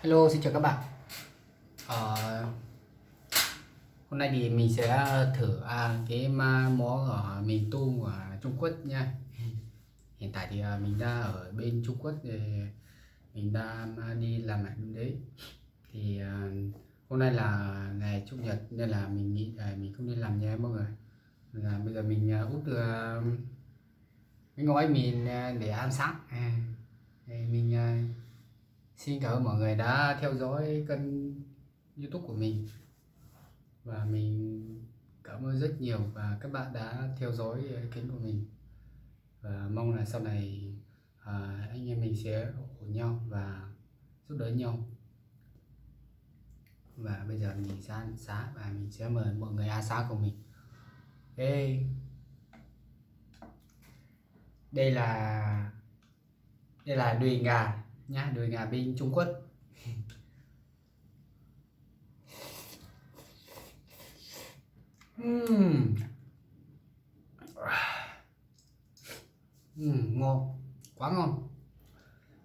Hello, xin chào các bạn. Ờ, Hôm nay thì mình sẽ thử món ở miền Trung của Trung Quốc nha. Hiện tại thì mình đang ở bên Trung Quốc thì mình đang đi làm ở bên đấy. Thì hôm nay là ngày Chủ nhật nên là mình nghĩ là mình không đi làm nha mọi người. Nên là bây giờ mình úp được cái gói mình để ăn sáng. Thì mình xin cảm ơn mọi người đã theo dõi kênh YouTube của mình. Và mình cảm ơn rất nhiều và các bạn đã theo dõi kênh của mình, và mong là sau này anh em mình sẽ ủng hộ nhau và giúp đỡ nhau. Và bây giờ mình sẽ ăn sáng và mình sẽ mời mọi người ăn sáng của mình. Đây, đây là đùi gà nhá, đùi gà bên Trung Quốc. Uhm. Ngon, quá ngon.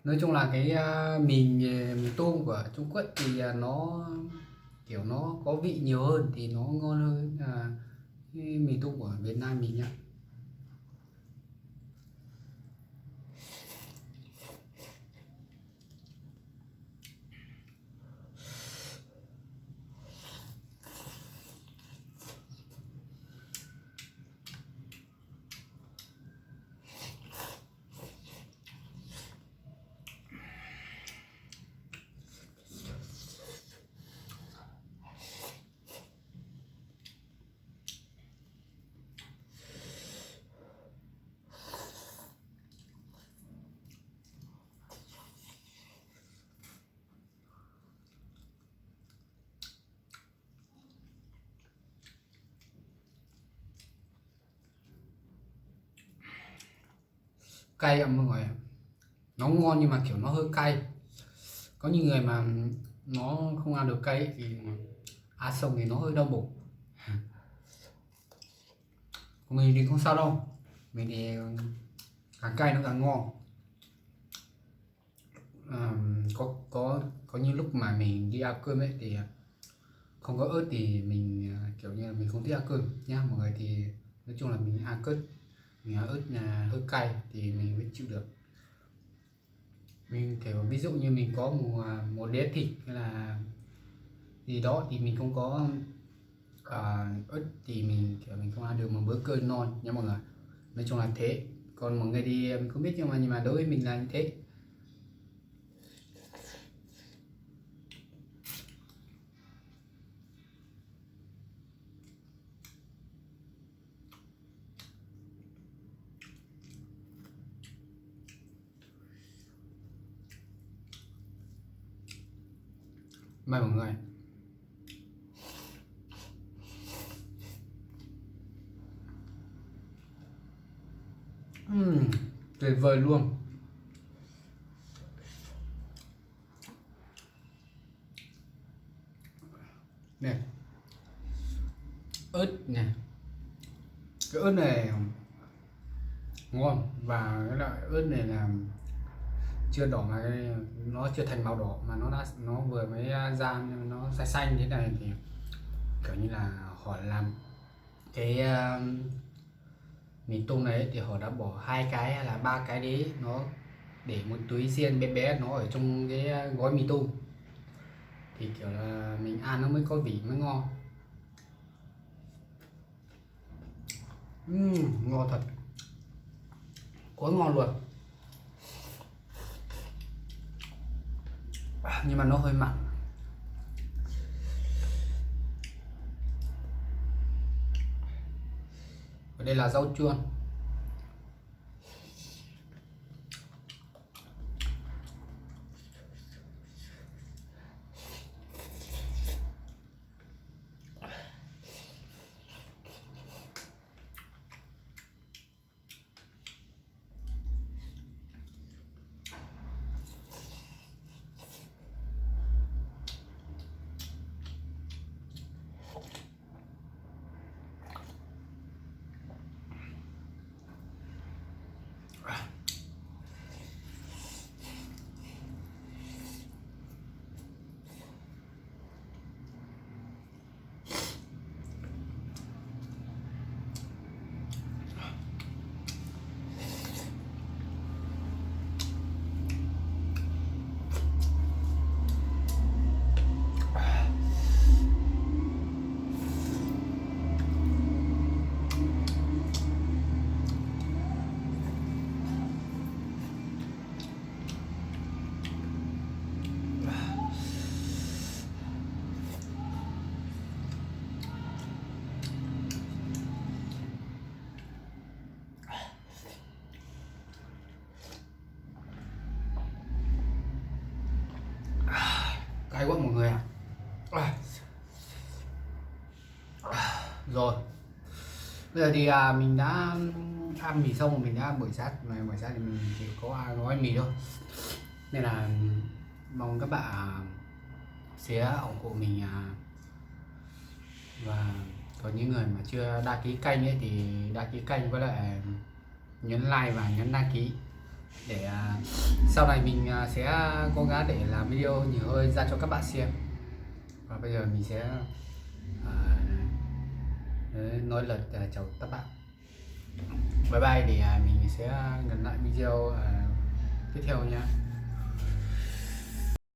Nói chung là mì tôm của Trung Quốc thì nó kiểu nó có vị nhiều hơn thì nó ngon hơn cái mì tôm của Việt Nam mình nhá. Cay ạ mọi người, nó ngon nhưng mà kiểu nó hơi cay. Có những người mà nó không ăn được cay ấy, thì ăn xong thì nó hơi đau bụng. Của mình thì không sao đâu, mình thì càng cay nó càng ngon. Có những lúc mà mình đi ăn cơm ấy thì không có ớt thì mình kiểu như là mình không thích ăn cơm nhá mọi người. Thì nói chung là mình ăn ớt là hơi cay thì mình mới chịu được. Mình kiểu ví dụ như mình có một đĩa thịt hay là gì đó thì mình không có ớt thì mình kiểu mình không ăn được một bữa cơm non nha mọi người. Nói chung là thế, còn mọi người thì mình không biết, nhưng mà đối với mình là như thế. Mời mọi người. Tuyệt vời luôn. Này, ớt này, cái ớt này ngon, và cái loại ớt này là chưa đỏ mà nó chưa thành màu đỏ mà nó vừa mới ra nó xanh xanh thế này thì kiểu như là họ làm cái mì tôm này thì họ đã bỏ 2 cái hay là 3 cái đấy, nó để một túi xiên bé bé nó ở trong cái gói mì tôm, thì kiểu là mình ăn nó mới có vị mới ngon. Ngon thật, quá ngon luôn. Nhưng mà nó hơi mặn. Và đây là rau chuông. hay quá mọi người ạ. Rồi bây giờ thì mình đã ăn mì xong rồi, mình đã ăn buổi sáng thì mình chỉ có ăn gói mì thôi, nên là mong các bạn sẽ ủng hộ mình, và có những người mà chưa đăng ký kênh ấy thì đăng ký kênh, với lại nhấn like và nhấn đăng ký để sau này mình sẽ cố gắng để làm video nhiều hơn ra cho các bạn xem. Và bây giờ mình sẽ nói lời chào các bạn, bye bye, để mình sẽ gần lại video tiếp theo nha.